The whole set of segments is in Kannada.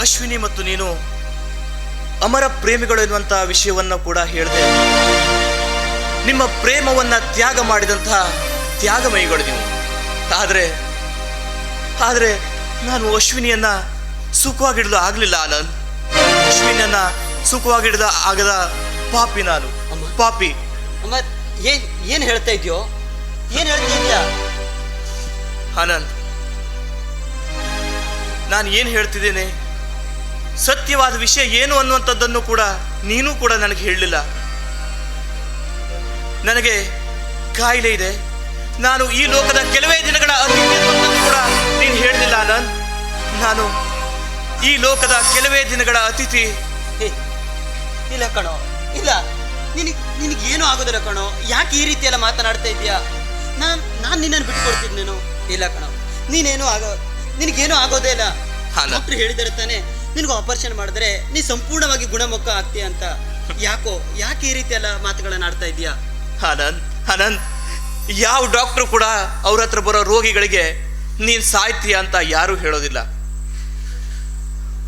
ಅಶ್ವಿನಿ ಮತ್ತು ನೀನು ಅಮರ ಪ್ರೇಮಿಗಳು ಎನ್ನುವಂತಹ ವಿಷಯವನ್ನು ಕೂಡ ಹೇಳಿದೆ. ನಿಮ್ಮ ಪ್ರೇಮವನ್ನ ತ್ಯಾಗ ಮಾಡಿದಂತಹ ತ್ಯಾಗಮಯಿಗಳು ನೀವು. ಆದರೆ ನಾನು ಅಶ್ವಿನಿಯನ್ನ ಸುಖವಾಗಿಡಲು ಆಗಲಿಲ್ಲ ಆನಂದ್. ಅಶ್ವಿನಿಯನ್ನ ಸುಖವಾಗಿಡದ ಆಗದ ಪಾಪಿ ನಾನು, ಪಾಪಿ. ಅಮ್ಮ, ಏನ್ ಹೇಳ್ತಾ ಇದೆಯೋ? ಏನ್ ಹೇಳ್ತಾ ಇದೀಯಾ ಆನಂದ್? ನಾನು ಏನು ಹೇಳ್ತಿದ್ದೇನೆ, ಸತ್ಯವಾದ ವಿಷಯ ಏನು ಅನ್ನುವಂಥದ್ದನ್ನು ಕೂಡ ನೀನು ಕೂಡ ನನಗೆ ಹೇಳಲಿಲ್ಲ. ನನಗೆ ಕಾಯಿಲೆ ಇದೆ, ನಾನು ಈ ಲೋಕದ ಕೆಲವೇ ದಿನಗಳ ಅತಿಥಿ ಅನ್ನುವಂಥದ್ದು ಕೂಡ ನೀನು ಹೇಳಲಿಲ್ಲ ಆನಂದ್. ನಾನು ಈ ಲೋಕದ ಕೆಲವೇ ದಿನಗಳ ಅತಿಥಿ. ಇಲ್ಲ ಕಣೋ, ಇಲ್ಲ, ನಿನಗೇನು ಆಗೋದಿಲ್ಲ ಕಣೋ. ಯಾಕೆ ಈ ರೀತಿ ಎಲ್ಲ ಮಾತನಾಡ್ತಾ ಇದೀಯಾ? ನಾನು ನಿನ್ನನ್ನು ಬಿಟ್ಕೊಡ್ತೀನಿ ನೀನು. ಇಲ್ಲ ಕಣೋ, ನಿನಗೇನು ಆಗೋದೇ ಇಲ್ಲ. ಡಾಕ್ಟ್ರು ಹೇಳಿದರೆ ತಾನೆ ನಿನಗೂ ಆಪರೇಷನ್ ಮಾಡಿದ್ರೆ ನೀ ಸಂಪೂರ್ಣವಾಗಿ ಗುಣಮುಖ ಆಗ್ತೀಯ ಅಂತ. ಯಾಕೆ ಈ ರೀತಿ ಎಲ್ಲ ಮಾತುಗಳನ್ನ ಆಡ್ತಾ ಇದೀಯಾ? ಆನಂದ್, ಯಾವ ಡಾಕ್ಟ್ರು ಕೂಡ ಅವ್ರ ಹತ್ರ ಬರೋ ರೋಗಿಗಳಿಗೆ ನೀನ್ ಸಾಯ್ತೀಯ ಅಂತ ಯಾರು ಹೇಳೋದಿಲ್ಲ.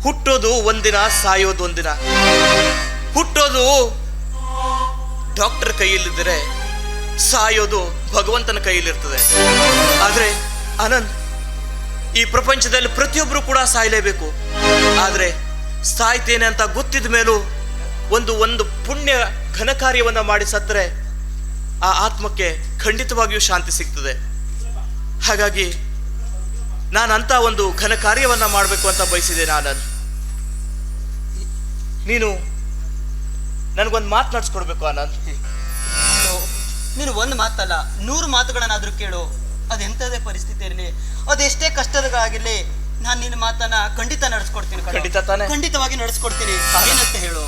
ಹುಟ್ಟೋದು ಒಂದಿನ, ಸಾಯೋದು ಒಂದಿನ. ಹುಟ್ಟೋದು ಡಾಕ್ಟರ್ ಕೈಯಲ್ಲಿದ್ದರೆ ಸಾಯೋದು ಭಗವಂತನ ಕೈಯಲ್ಲಿರ್ತದೆ. ಆದ್ರೆ ಆನಂದ್, ಈ ಪ್ರಪಂಚದಲ್ಲಿ ಪ್ರತಿಯೊಬ್ಬರು ಕೂಡ ಸಾಯಲೇಬೇಕು. ಆದ್ರೆ ಸಾಯ್ತೇನೆ ಅಂತ ಗೊತ್ತಿದ ಮೇಲೂ ಒಂದು ಪುಣ್ಯ ಘನ ಕಾರ್ಯವನ್ನ ಮಾಡಿ ಸತ್ತರೆ ಆ ಆತ್ಮಕ್ಕೆ ಖಂಡಿತವಾಗಿಯೂ ಶಾಂತಿ ಸಿಗ್ತದೆ. ಹಾಗಾಗಿ ನಾನು ಅಂತ ಒಂದು ಘನ ಕಾರ್ಯವನ್ನ ಮಾಡಬೇಕು ಅಂತ ಬಯಸಿದ್ದೇನೆ ಆನಂದ್. ನೀನು ನನಗೊಂದು ಮಾತು ನಡೆಸ್ಕೊಡ್ಬೇಕು ಆನಂದ್. ನೀನು ಒಂದು ಮಾತಲ್ಲ, 100 ಮಾತುಗಳನ್ನಾದ್ರೂ ಕೇಳು. ಅದೆಂಥದೇ ಪರಿಸ್ಥಿತಿ ಇರಲಿ, ಅದೆಷ್ಟೇ ಕಷ್ಟಗಳಾಗಿರ್ಲಿ, ನಾನು ನಿನ್ನ ಮಾತನ್ನ ಖಂಡಿತ ನಡೆಸ್ಕೊಡ್ತೀನಿ. ಖಂಡಿತ ತಾನೆ? ಖಂಡಿತವಾಗಿ ನಡೆಸ್ಕೊಡ್ತೀನಿ. ಏನಂತ ಹೇಳು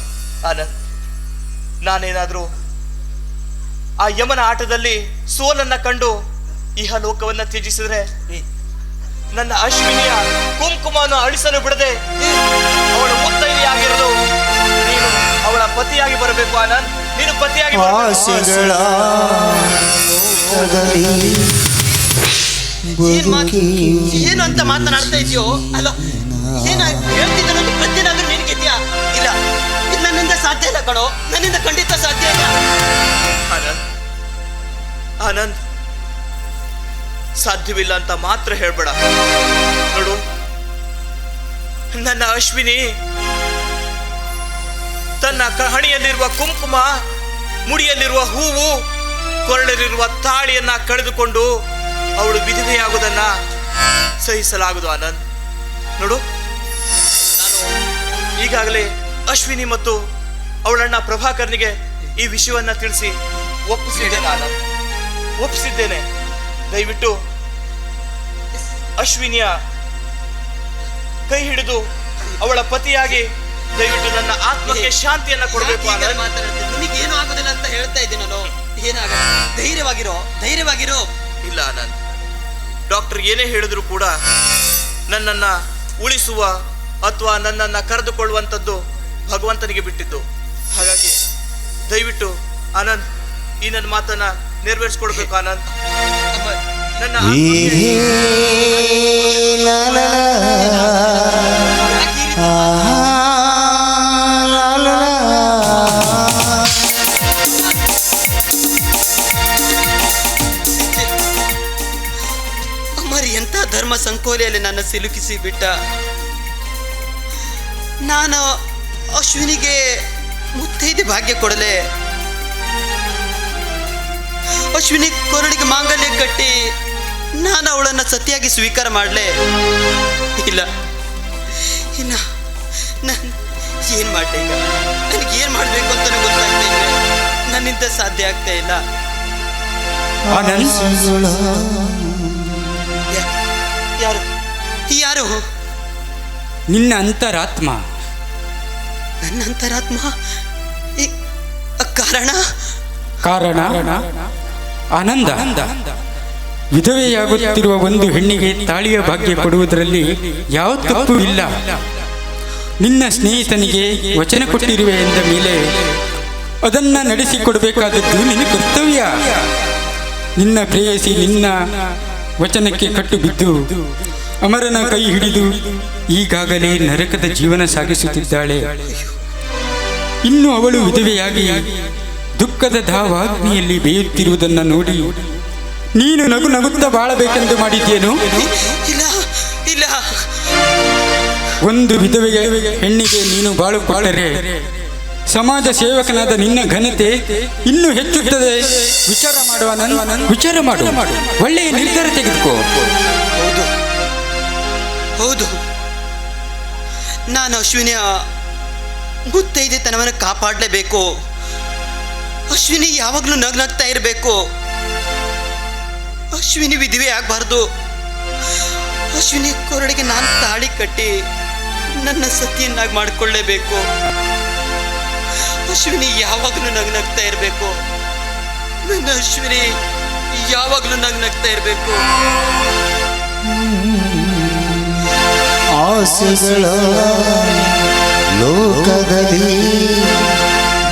ಆನಂದ್. ನಾನೇನಾದ್ರೂ ಆ ಯಮನ ಆಟದಲ್ಲಿ ಸೋಲನ್ನ ಕಂಡು ಇಹಲೋಕವನ್ನ ತ್ಯಜಿಸಿದ್ರೆ ನನ್ನ ಅಶ್ವಿನಿಯ ಕುಂಕುಮವನ್ನು ಅಳಿಸಲು ಬಿಡದೆ ಅವಳ ಮುತ್ತೈದೆಯಾಗಿರಲು ನೀನು ಅವಳ ಪತಿಯಾಗಿ ಬರಬೇಕು ಆನಂದ್. ನೀನು ಪತಿಯಾಗಿ ಏನು ಅಂತ ಮಾತನಾಡ್ತಾ ಇದೆಯೋ? ಅಲ್ಲ, ಏನ ಹೇಳ್ತಿದ್ದ ಪ್ರತಿನಾದ್ರೂ ನಿನಗಿದ್ಯಾ? ಇಲ್ಲ, ಇದು ನನ್ನಿಂದ ಸಾಧ್ಯ ಇಲ್ಲ ಕಣೋ, ನನ್ನಿಂದ ಖಂಡಿತ ಸಾಧ್ಯ ಇಲ್ಲ. ಆನಂದ್, ಸಾಧ್ಯವಿಲ್ಲ ಅಂತ ಮಾತ್ರ ಹೇಳ್ಬೇಡ. ನೋಡು, ನನ್ನ ಅಶ್ವಿನಿ ತನ್ನ ಹಣೆಯಲ್ಲಿರುವ ಕುಂಕುಮ, ಮುಡಿಯಲ್ಲಿರುವ ಹೂವು, ಕೊರಳಲ್ಲಿರುವ ತಾಳಿಯನ್ನ ಕಳೆದುಕೊಂಡು ಅವಳು ವಿಧವೆಯಾಗುವುದನ್ನ ಸಹಿಸಲಾಗದು ಆನಂದ್. ನೋಡು, ನಾನು ಈಗಾಗಲೇ ಅಶ್ವಿನಿ ಮತ್ತು ಅವಳಣ್ಣ ಪ್ರಭಾಕರ್ನಿಗೆ ಈ ವಿಷಯವನ್ನ ತಿಳಿಸಿ ಒಪ್ಪಿಸಿದ್ದೇನೆ ಆನಂದ್, ಒಪ್ಪಿಸಿದ್ದೇನೆ. ದಯವಿಟ್ಟು ಅಶ್ವಿನಿಯ ಕೈ ಹಿಡಿದು ಅವಳ ಪತಿಯಾಗಿ ದಯವಿಟ್ಟು ನನ್ನ ಆತ್ಮಕ್ಕೆ ಶಾಂತಿಯನ್ನ ಕೊಡಬೇಕು. ನಿನಗೇನು ಆಗೋದಿಲ್ಲ ಅಂತ ಹೇಳ್ತಾ ಇದ್ದೀನಲ್ಲೋ, ಏನಾಗ? ಧೈರ್ಯವಾಗಿರೋ. ಇಲ್ಲ ಆನಂದ್, ಡಾಕ್ಟರ್ ಏನೇ ಹೇಳಿದ್ರು ಕೂಡ ನನ್ನನ್ನ ಉಳಿಸುವ ಅಥವಾ ನನ್ನನ್ನ ಕರೆದುಕೊಳ್ಳುವಂಥದ್ದು ಭಗವಂತನಿಗೆ ಬಿಟ್ಟಿದ್ದು. ಹಾಗಾಗಿ ದಯವಿಟ್ಟು ಆನಂದ್, ಈ ನನ್ನ ಮಾತನ್ನ ನೆರವೇರಿಸ್ಕೊಡ್ಬೇಕು ಆನಂದ್. ನನ್ನ ಅಮರ್ ಎಂತ ಧರ್ಮ ಸಂಕೋಲೆಯಲ್ಲಿ ನನ್ನ ಸಿಲುಕಿಸಿ ಬಿಟ್ಟ. ನಾನು ಅಶ್ವಿನಿಗೆ ಮುತ್ತೈದೆ ಭಾಗ್ಯ ಕೊಡಲೆ, ಅಶ್ವಿನಿ ಕೊರಳಿಗೆ ಮಾಂಗಲ್ಯ ಕಟ್ಟಿ ನಾನು ಅವಳನ್ನು ಸತಿಯಾಗಿ ಸ್ವೀಕಾರ ಮಾಡಲೆ? ಇಲ್ಲ, ನಾನು ಏನು ಮಾಡಲಿ ಈಗ? ನನಗೆ ಏನು ಮಾಡಬೇಕು ಅಂತ ಗೊತ್ತಾಗ್ತಾ ಇಲ್ಲ. ನನ್ನಿಂದ ಸಾಧ್ಯ ಆಗ್ತಾ ಇಲ್ಲ. ಯಾರು? ನಿನ್ನ ಅಂತರಾತ್ಮ. ನನ್ನ ಅಂತರಾತ್ಮ? ಕಾರಣ ಆನಂದ. ವಿಧವೆಯಾಗುತ್ತಿರುವ ಒಂದು ಹೆಣ್ಣಿಗೆ ತಾಳಿಯ ಭಾಗ್ಯ ಕೊಡುವುದರಲ್ಲಿ ಯಾವ ತಪ್ಪು ಇಲ್ಲ. ನಿನ್ನ ಸ್ನೇಹಿತನಿಗೆ ವಚನ ಕೊಟ್ಟಿರುವೆ ಎಂದ ಮೇಲೆ ಅದನ್ನ ನಡೆಸಿಕೊಡಬೇಕಾದದ್ದು ನಿನ್ನ ಕರ್ತವ್ಯ. ನಿನ್ನ ಪ್ರೇಯಸಿ ನಿನ್ನ ವಚನಕ್ಕೆ ಕಟ್ಟು ಬಿದ್ದು ಅಮರನ ಕೈ ಹಿಡಿದು ಈಗಾಗಲೇ ನರಕದ ಜೀವನ ಸಾಗಿಸುತ್ತಿದ್ದಾಳೆ. ಇನ್ನು ಅವಳು ವಿಧವೆಯಾಗಿ ದುಃಖದ ಧಾವಾಗ್ನಿಯಲ್ಲಿ ಬೇಯುತ್ತಿರುವುದನ್ನು ನೋಡಿ ನೀನು ನಗು ನಗುತ್ತಾ ಬಾಳಬೇಕೆಂದು ಮಾಡಿದ್ದೇನು? ಇಲ್ಲ ಇಲ್ಲ, ಒಂದು ವಿಧವೆಯ ಹೆಣ್ಣಿಗೆ ನೀನು ಬಾಳು ಕೊಟ್ಟರೆ ಸಮಾಜ ಸೇವಕನಾದ ನಿನ್ನ ಘನತೆ ಇನ್ನೂ ಹೆಚ್ಚುತ್ತದೆ. ವಿಚಾರ ಮಾಡು, ಒಳ್ಳೆಯ ನಿರ್ಧಾರ ತೆಗೆದುಕೋ. ಹೌದು ಹೌದು, ನಾನು ಅಶ್ವಿನಿಯ ಮುತ್ತೈದೆತನವನ್ನು ಕಾಪಾಡಲೇಬೇಕು. ಅಶ್ವಿನಿ ಯಾವಾಗಲೂ ನಗ್ನಗ್ತಾ ಇರಬೇಕು. ಅಶ್ವಿನಿ ವಿಧವೆ ಆಗಬಾರ್ದು. ಅಶ್ವಿನಿ ಕೊರಳಿಗೆ ನಾನು ತಾಳಿ ಕಟ್ಟಿ ನನ್ನ ಸತಿಯನ್ನಾಗಿ ಮಾಡಿಕೊಳ್ಳೇಬೇಕು. ಅಶ್ವಿನಿ ಯಾವಾಗಲೂ ನಗ್ನಗ್ತಾ ಇರಬೇಕು. ನನ್ನ ಅಶ್ವಿನಿ ಯಾವಾಗಲೂ ನಗ್ನಗ್ತಾ ಇರಬೇಕು. ಆಸೆಗಳ ಲೋಕದಲ್ಲಿ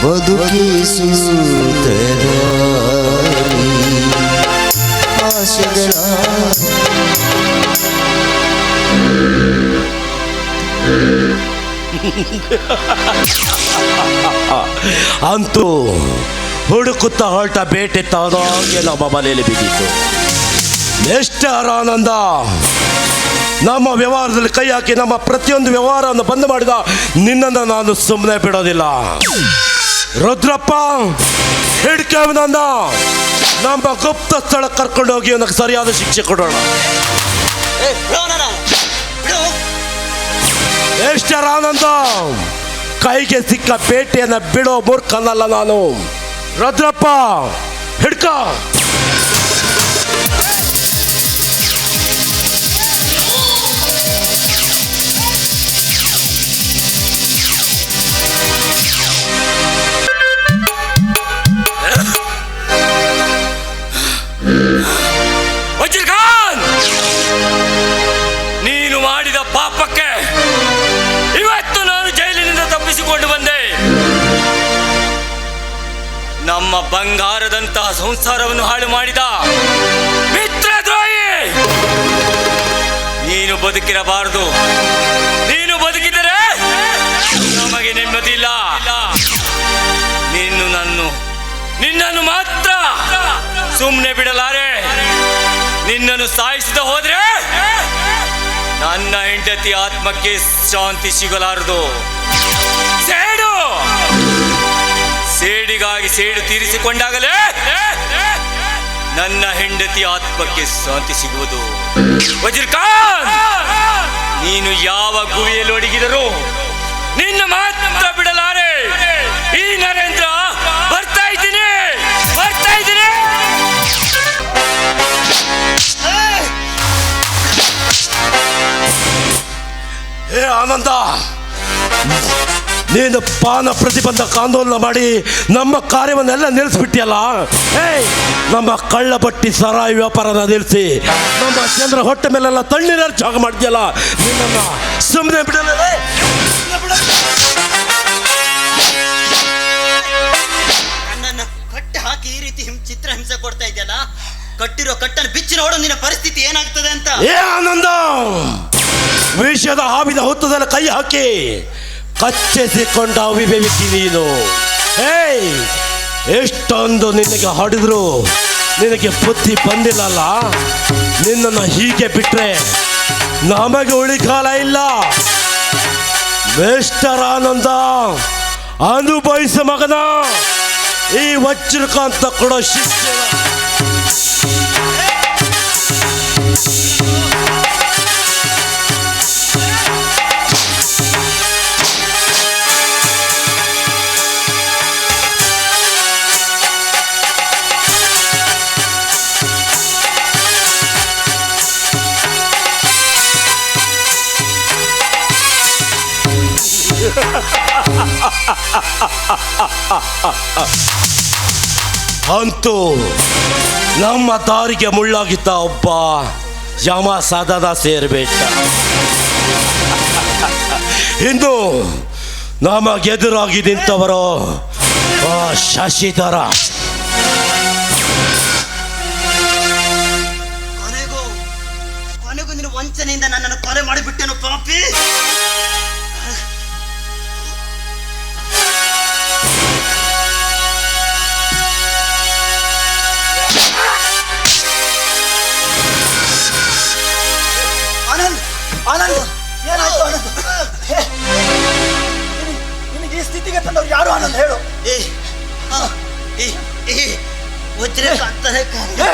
ಬದುಕಿಸುವುದರ ಆಸೆಗಳ ಅಂತೂ ಹುಡುಕುತ್ತಾ ಹೊರಟ ಬೇಟೆ ತಾನಾಗೆ ನಮ್ಮ ಮನೆಯಲ್ಲಿ ಬಿದ್ದಿತ್ತು. ಎಷ್ಟರ ಆನಂದ! ನಮ್ಮ ವ್ಯವಹಾರದಲ್ಲಿ ಕೈ ಹಾಕಿ ನಮ್ಮ ಪ್ರತಿಯೊಂದು ವ್ಯವಹಾರವನ್ನು ಬಂದ್ ಮಾಡಿದ ನಿನ್ನನ್ನು ನಾನು ಸುಮ್ಮನೆ ಬಿಡೋದಿಲ್ಲ. ರುದ್ರಪ್ಪ, ಹಿಡ್ಕವನನ್ನ ನಮ್ಮ ಗುಪ್ತ ಸ್ಥಳ ಕರ್ಕೊಂಡು ಹೋಗಿ ಅವನಿಗೆ ಸರಿಯಾದ ಶಿಕ್ಷೆ ಕೊಡೋಣ. ಎಷ್ಟರ ಆನಂದ! ಕೈಗೆ ಸಿಕ್ಕ ಬೇಟೆಯನ್ನ ಬಿಡೋ ಮೂರ್ಖನಲ್ಲ ನಾನು. ರುದ್ರಪ್ಪ, ಹಿಡ್ಕ. ವಜೀರ್ ಖಾನ್, ನೀನು ಮಾಡಿದ ಪಾಪಕ್ಕೆ ಇವತ್ತು ನಾನು ಜೈಲಿನಿಂದ ತಪ್ಪಿಸಿಕೊಂಡು ಬಂದೆ. ನಮ್ಮ ಬಂಗಾರದಂತಹ ಸಂಸಾರವನ್ನು ಹಾಳು ಮಾಡಿದ ಮಿತ್ರದ್ರೋಹಿ ನೀನು. ಬದುಕಿರಬಾರದು. ನೀನು ಬದುಕಿದರೆ ನಮಗೆ ನೆಮ್ಮದಿ ಇಲ್ಲ. ನಿನ್ನನ್ನು ಮಾತ್ರ ಸುಮ್ಮನೆ ಬಿಡಲಾರೆ. ನಿನ್ನನ್ನು ಸಾಯಿಸದ ಹೋದ್ರೆ ನನ್ನ ಹೆಂಡತಿ ಆತ್ಮಕ್ಕೆ ಶಾಂತಿ ಸಿಗಲಾರದು. ಸೇಡಿಗಾಗಿ ಸೇಡು ತೀರಿಸಿಕೊಂಡಾಗಲೇ ನನ್ನ ಹೆಂಡತಿ ಆತ್ಮಕ್ಕೆ ಶಾಂತಿ ಸಿಗುವುದು. ವಜೀರ್ ಖಾನ್, ನೀನು ಯಾವ ಗುವಿಯಲ್ಲಿ ಒಡಗಿದರೂ ನಿನ್ನ ಮಾತ್ರ ಬಿಡಲಾರೆ. ಈ ನರೇಂದ್ರ ಬರ್ತಾ ಇದ್ದೀನಿ. ಹೇ ಆನಂದ, ನೀನು ಪಾನ ಪ್ರತಿಬಂಧಕ ಆಂದೋಲನ ಮಾಡಿ ನಮ್ಮ ಕಾರ್ಯವನ್ನೆಲ್ಲ ನಿಲ್ಲಿಸ್ಬಿಟ್ಟಿಯಲ್ಲ. ನಮ್ಮ ಕಳ್ಳ ಬಟ್ಟಿ ಸರಾಯಿ ವ್ಯಾಪಾರನ ನಿಲ್ಲಿಸಿ ನಮ್ಮ ಚಂದ್ರ ಹೊಟ್ಟೆ ಮೇಲೆಲ್ಲ ತಣ್ಣೀರ ಜಾಗ ಮಾಡಿದ್ಯಲ್ಲ, ನಿನ್ನನ್ನು ಸುಮ್ಮನೆ ಬಿಡಲ್ಲ. ನನ್ನನ್ನು ಕಟ್ಟಿ ಹಾಕಿ ಈ ರೀತಿ ಚಿತ್ರಹಿಂಸೆ ಕೊಡ್ತಾ ಇದೆಯಲ್ಲ, ಕಟ್ಟಿರೋ ಕಟ್ಟನ್ನು ಬಿಚ್ಚಿ ನೋಡೋ ನಿನ್ನ ಪರಿಸ್ಥಿತಿ ಏನಾಗ್ತದೆ ಅಂತ. ಏ ಆನಂದ, ವಿಷಯದ ಹಾವಿನ ಹುತ್ತದಲ್ಲಿ ಕೈ ಹಾಕಿ ಕಚ್ಚೆಸಿಕೊಂಡ ಅವಿಬೇಕಿ ನೀನು. ಎಷ್ಟೊಂದು ನಿನಗೆ ಹೊಡೆದ್ರು ನಿನಗೆ ಬುದ್ಧಿ ಬಂದಿಲ್ಲಲ್ಲ. ನಿನ್ನನ್ನು ಹೀಗೆ ಬಿಟ್ರೆ ನಮಗೆ ಉಳಿಕಾಲ ಇಲ್ಲ. ಮಿಸ್ಟರ್ ಆನಂದ, ಅನುಭವಿಸ ಮಗನ ಈ ವಜ್ರಕಾಂತ ಕೊಡೋ ಶಿಕ್ಷೆ. ಅಂತೂ ನಮ್ಮ ದಾರಿಗೆ ಮುಳ್ಳಾಗಿದ್ದ ಒಬ್ಬ ಯಮ ಸದನ ಸೇರ್ಬೇಟ. ಇನ್ನು ನಮಗೆದುರಾಗಿ ನಿಂತವರು ಶಶಿಧರ. ಕೊನೆಗೂ ನಿನ್ನ ವಂಚನೆ ವೇದನೆಯಿಂದ ನನ್ನನ್ನು ಕೊಲೆ ಮಾಡಿಬಿಟ್ಟೆನು ಪಾಪಿ. ಆನಂದ್, ಆನಂದ್, ಏನಾಯ್ತು ಆನಂದ್? ನಿನಗೆ ಈ ಸ್ಥಿತಿಗೆ ತಂದವ್ರು ಯಾರು ಆನಂದ್ ಹೇಳು?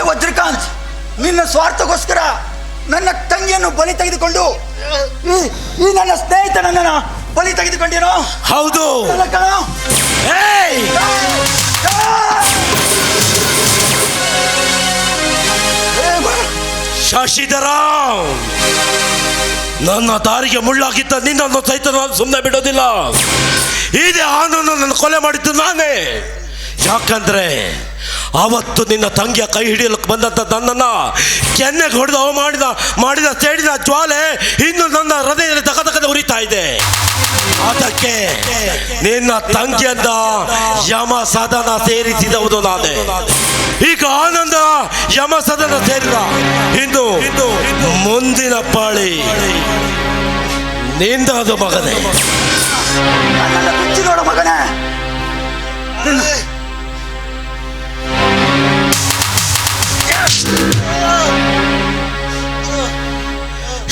ವಜ್ರಕಾಂತ್, ನಿನ್ನ ಸ್ವಾರ್ಥಕ್ಕೋಸ್ಕರ ನನ್ನ ತಂಗಿಯನ್ನು ಬಲಿ ತೆಗೆದುಕೊಂಡು ಈ ನನ್ನ ಸ್ನೇಹಿತನನ್ನ ಬಲಿ ತೆಗೆದುಕೊಂಡಿರೋ? ಹೌದು. ಶಶಿಧರ, ನನ್ನ ದಾರಿಗೆ ಮುಳ್ಳಾಗಿದ್ದ ನಿನ್ನನ್ನು ಸಹಿತ ನಾನು ಸುಮ್ಮನೆ ಬಿಡೋದಿಲ್ಲ. ಇದೇ ಆನಂದನನ್ನು ಕೊಲೆ ಮಾಡಿದ್ದು ನಾನೇ. ಯಾಕಂದ್ರೆ ಅವತ್ತು ನಿನ್ನ ತಂಗಿಯ ಕೈ ಹಿಡಿಯಲಿಕ್ಕೆ ಬಂದಂತ ನನ್ನನ್ನು ಕೆನ್ನೆಗೆ ಹೊಡೆದು ಅವ ಮಾಡಿದ ಸೇಡಿನ ಜ್ವಾಲೆ ಇನ್ನು ನನ್ನ ಹೃದಯದಲ್ಲಿ ತಗತಗದ ಉರಿತಾ ಇದೆ. ಅದಕ್ಕೆ ನಿನ್ನ ತಂಗಿಯನ್ನ ಯಮ ಸದನ ಸೇರಿಸಿದವುದು ನಾನೇ. ಈಗ ಆನಂದ ಯಮ ಸದನ ಸೇರಿದ. ಇನ್ನು ಮುಂದಿನ ಪಾಳಿ ನಿಂದಾದ ಮಗನೇ. ನೋಡ ಮಗನೇ,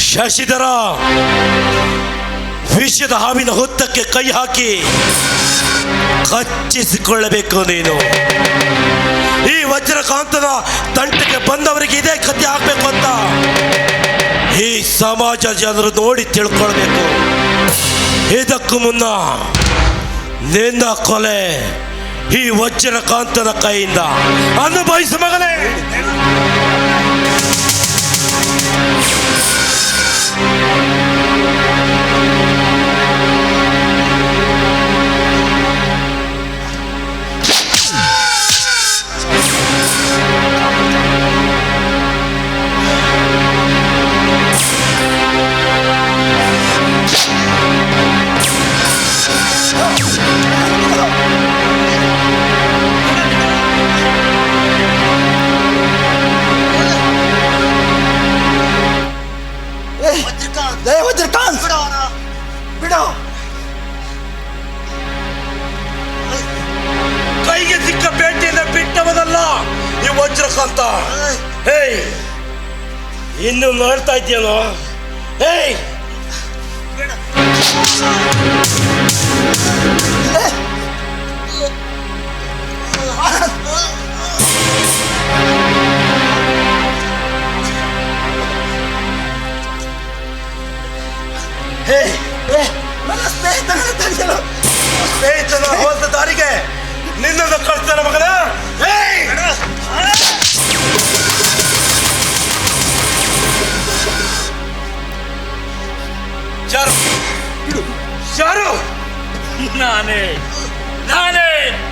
ಶಶಿಧರ, ವಿಷದ ಹಾವಿನ ಹುತ್ತಕ್ಕೆ ಕೈ ಹಾಕಿ ಕಚ್ಚಿಸಿಕೊಳ್ಳಬೇಕು ನೀನು. ಈ ವಜ್ರಕಾಂತನ ತಂಟಕ್ಕೆ ಬಂದವರಿಗೆ ಇದೇ ಕಥೆ ಆಗ್ಬೇಕು ಅಂತ ಈ ಸಮಾಜ ಜನರು ನೋಡಿ ತಿಳ್ಕೊಳ್ಬೇಕು. ಇದಕ್ಕೂ ಮುನ್ನ ನಿನ್ನ ಕೊಲೆ ಈ ವಜ್ರಕಾಂತನ ಕೈಯಿಂದ ಅನುಭವಿಸು ಮಗನೇ. ವಜ್ರಕಾಂತ್, ಬಿಡು. ಕೈಗೆ ಸಿಕ್ಕ ಭೇಟಿಯಿಂದ ಬಿಟ್ಟವನಲ್ಲ ಈ ವಜ್ರಕಾಂತ. ಹೇಯ್, ಇನ್ನು ನೋಡ್ತಾ ಇದ್ದೀನೋ? ಹೇಯ್, ನನ್ನ ಸ್ನೇಹಿತನ ತಂಗಿಯಲು ಸ್ನೇಹಿತನ ಹೋದ ದಾರಿಗೆ ನಿನ್ನನ್ನು ಕಳಿಸ್ತಾನೆ ಮಗನ. ಯಾರು? ನಾನೇ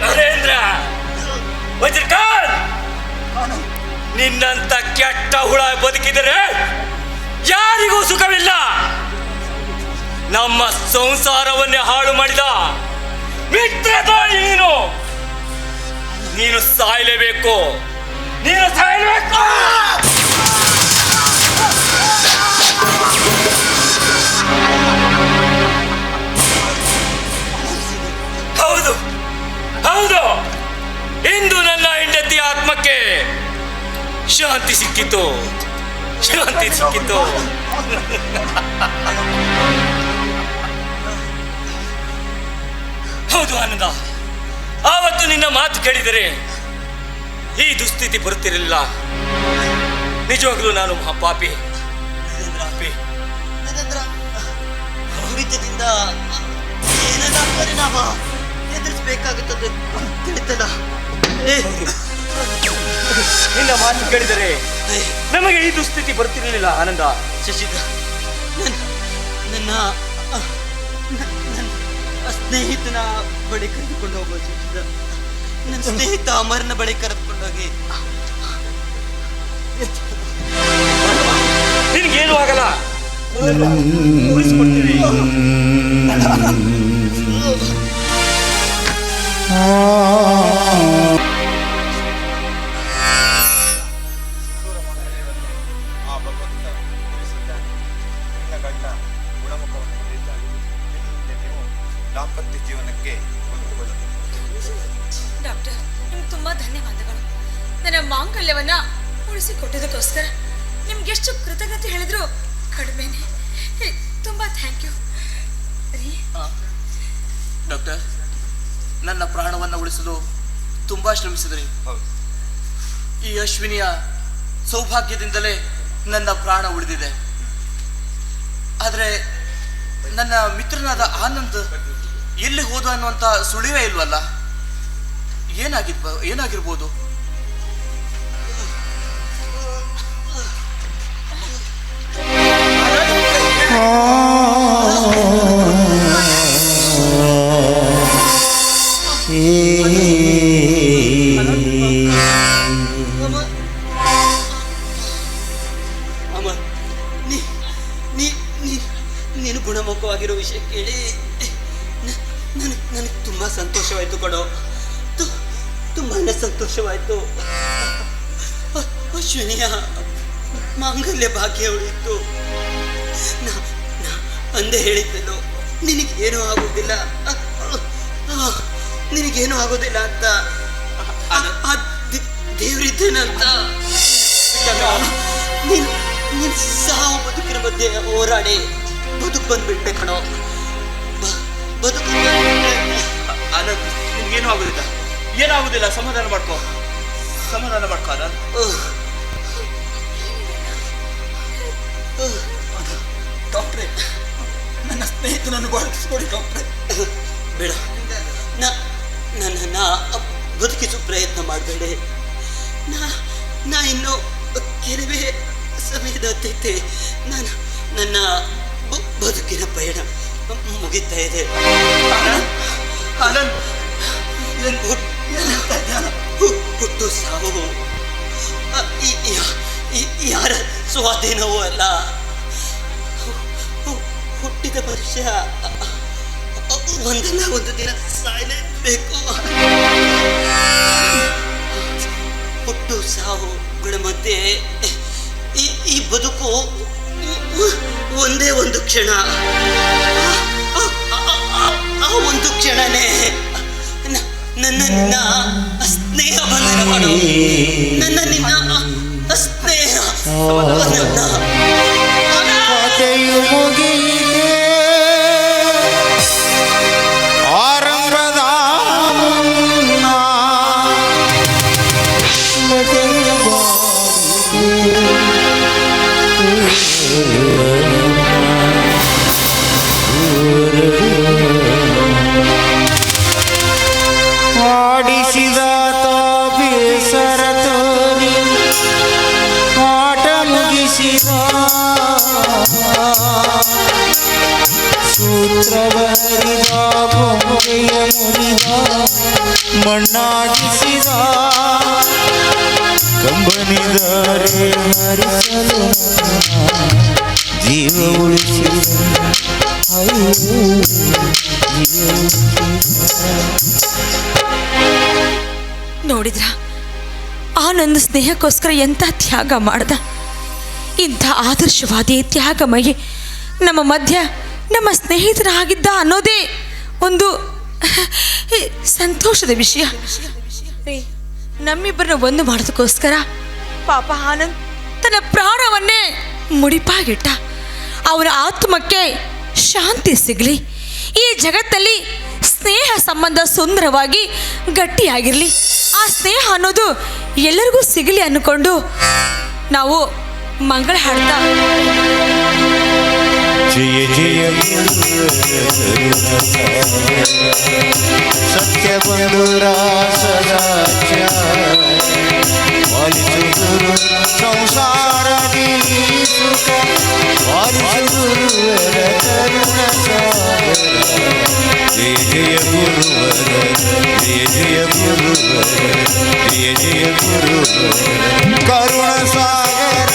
ನರೇಂದ್ರ ವಜ್ರಕಾಂತ್. ನಿನ್ನಂತ ಕೆಟ್ಟ ಹುಳ ಬದುಕಿದರೆ ಯಾರಿಗೂ ಸುಖವಿಲ್ಲ. ನಮ್ಮ ಸಂಸಾರವನ್ನೇ ಹಾಳು ಮಾಡಿದ ಮಿತ್ರದಾಯಿ ನೀನು ಸಾಯಲೇಬೇಕು. ಹೌದು, ಇಂದು ನನ್ನ ಹೆಂಡತಿಯ ಆತ್ಮಕ್ಕೆ ಶಾಂತಿ ಸಿಕ್ಕಿತು. ಹೌದು ಆನಂದ, ಆವತ್ತು ನಿನ್ನ ಮಾತು ಕೇಳಿದರೆ ಈ ದುಸ್ಥಿತಿ ಬರುತ್ತಿರಲಿಲ್ಲ. ನಿಜವಾಗ್ಲೂ ನಾನು ಮಹಾಪಾಪಿ. ಕುಡಿತದಿಂದ ಏನೆಲ್ಲ ಪರಿಣಾಮ ಎದುರಿಸಬೇಕಾಗುತ್ತದೆ ತಿಳಿತದ. ನಿನ್ನ ಮಾತು ಕೇಳಿದರೆ ನಮಗೆ ಈ ದುಸ್ಥಿತಿ ಬರ್ತಿರಲಿಲ್ಲ ಆನಂದ. ಶಶಿಧರ್, ನನ್ನ ಸ್ನೇಹಿತನ ಬಳಿ ಕರೆದುಕೊಂಡು ಹೋಗ್ಬೋದು ಶಶಿಧರ್. ನನ್ನ ಸ್ನೇಹಿತ ಅಮರನ ಬಳಿ ಕರೆದುಕೊಂಡೋಗಿ. ನಿನ್ಗೇನು ಆಗಲ್ಲ. ನನ್ನ ಮಾಂಗಲ್ಯವನ್ನ ಉಳಿಸಿಕೊಟ್ಟದಕ್ಕೋಸ್ಕರ ನಿಮ್ಗೆಷ್ಟು ಕೃತಜ್ಞತೆ ಹೇಳಿದ್ರು ಕಡಿಮೆನೆ. ತುಂಬಾ ಥ್ಯಾಂಕ್ ಯು ರೀ. ಡಾಕ್ಟರ್, ನನ್ನ ಪ್ರಾಣವನ್ನು ಉಳಿಸಲು ತುಂಬಾ ಶ್ರಮಿಸಿದ್ರಿ. ಈ ಅಶ್ವಿನಿಯ ಸೌಭಾಗ್ಯದಿಂದಲೇ ನನ್ನ ಪ್ರಾಣ ಉಳಿದಿದೆ. ಆದರೆ ನನ್ನ ಮಿತ್ರನಾದ ಆನಂದ್ ಎಲ್ಲಿ ಹೋದ ಅನ್ನುವಂಥ ಸುಳಿವೇ ಇಲ್ವಲ್ಲ. ಏನಾಗಿರ್ಬೋದು? ಅಮ್ಮ, ನೀನು ಗುಣಮುಖವಾಗಿರೋ ವಿಷಯ ಕೇಳಿ ನನಗೆ ತುಂಬ ಸಂತೋಷವಾಯಿತು ಕಣೋ. ತುಂಬಾ ಸಂತೋಷವಾಯಿತು. ಅಶ್ವಿನಿಯ ಮಾಂಗಲ್ಯ ಭಾಗ್ಯ ಉಳಿಯಿತು. ಅಂದೇ ಹೇಳಿದ್ದೆಲ್ಲೋ ನಿನಗೇನೂ ಆಗೋದಿಲ್ಲ, ನಿನಗೇನೂ ಆಗೋದಿಲ್ಲ ಅಂತ. ದೇವರಿದ್ದೇನಂತ ನೀನ್ ಸಾವು ಬದುಕಿನ ಮಧ್ಯೆ ಹೋರಾಡಿ ಬದುಕು ಬಂದ್ಬಿಟ್ಟೆ ಕಣೋ. ಬದುಕು ಆನಂದ್, ನಿಮ್ಗೇನು ಆಗೋದಿಲ್ಲ, ಏನಾಗುದಿಲ್ಲ. ಸಮಾಧಾನ ಮಾಡ್ಕೋ ಆನಂದ್. ಡಾಕ್ಟ್ರೆ, ನನ್ನ ಸ್ನೇಹಿತನನ್ನು ಬಳಸಿಕೊಡಿ ಡಾಕ್ಟ್ರೆ. ಬೇಡ, ನನ್ನನ್ನು ಬದುಕಿಸೋ ಪ್ರಯತ್ನ ಮಾಡಬೇಡಿ. ನಾ ಇನ್ನು ಕೆಲವೇ ಸಮಯದ ಅತ್ತೈತೆ ನನ್ನ ಬದುಕಿನ ಪಯಣ ಮುಗಿತಾ ಇದೆ. ಹುಟ್ಟು ಸಾವು ಯಾರ ಸ್ವಾಧೀನವೂ ಅಲ್ಲ. ಹುಟ್ಟಿದ ಮನುಷ್ಯ ಒಂದಲ್ಲ ಒಂದು ದಿನ ಸಾಯಲೇಬೇಕು. ಹುಟ್ಟು ಸಾವುಗಳ ಮಧ್ಯೆ ಈ ಬದುಕು ಒಂದೇ ಒಂದು ಕ್ಷಣ. ಆ ಒಂದು ಕ್ಷಣನೇ ನನ್ನ ಸ್ನೇಹ ಬಂಧನ ಮಾಡು. ನನ್ನ ನಿನ್ನ ಸ್ನೇಹ ಕಥೆಯು ಮುಗಿಯಿದೆ ಆರಂಭದ ಮುನ್ನ ಆಡಿಸಿದ ಬೇಸರ ತೋರಿ ಆಟ ಮುಗಿಸಿದ ಸೂತ್ರವರಿದ ಬೊಂಬೆಯ ಮುರಿದ ಮಣ್ಣಾಗಿಸಿದ ಕಂಬನಿದರೆ ಹರಿಸಲು ಜೀವ ಉಳಿಸಿದ ನೋಡಿದ್ರ ಆನಂದ್ ಸ್ನೇಹಕ್ಕೋಸ್ಕರ ಎಂಥ ತ್ಯಾಗ ಮಾಡ್ದ. ಇಂಥ ಆದರ್ಶವಾದಿ ತ್ಯಾಗಮಯಿ ನಮ್ಮ ಮಧ್ಯ ನಮ್ಮ ಸ್ನೇಹಿತರಾಗಿದ್ದ ಅನ್ನೋದೇ ಒಂದು ಸಂತೋಷದ ವಿಷಯ. ನಮ್ಮಿಬ್ಬರನ್ನ ಒಂದು ಮಾಡೋದಕ್ಕೋಸ್ಕರ ಪಾಪ ಆನಂದ್ ತನ್ನ ಪ್ರಾಣವನ್ನೇ ಮುಡಿಪಾಗಿಟ್ಟ. ಅವನ ಆತ್ಮಕ್ಕೆ ಶಾಂತಿ ಸಿಗಲಿ, ಈ ಜಗತ್ತಲ್ಲಿ ಸ್ನೇಹ ಸಂಬಂಧ ಸುಂದರವಾಗಿ ಗಟ್ಟಿಯಾಗಿರಲಿ, ಆ ಸ್ನೇಹ ಅನ್ನೋದು ಎಲ್ಲರಿಗೂ ಸಿಗಲಿ ಅಂದ್ಕೊಂಡು ನಾವು ಮಂಗಳ ಹಾಡ್ತಾ ಜಯ ಜಯ ಸತ್ಯ ಬಂಧುರ ಸದಾಚಾರ ಸಂಸಾರದಿ ಸುಖ ವಾಲಿಸುಗುರುವರ ಕರುಣ ಸಾಗರ ಜಯ ಜಯ ಗುರುವರ ಜಯ ಜಯ ಗುರುವರ ಜಯ ಜಯ ಗುರುವರ ಕರುಣ ಸಾಗರ